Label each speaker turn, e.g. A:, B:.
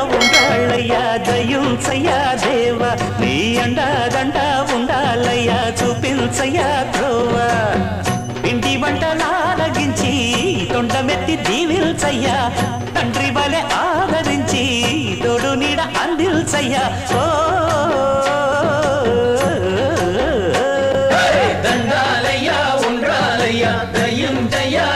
A: ఉండాలయ్యా దయించయ్యా దేవా నీ అండాదండ ఉండాలయ్యా చూపించయ్యా త్రోవా పిండి వంటలారగించి తొండమెత్తి దీవిల్చయ్యా తండ్రి వలె ఆదరించి తోడు నీడ అందిల్చయ్యా ఓ
B: దండాలయ్యా ఉండాలయ్యా దయ్యం జయ్యా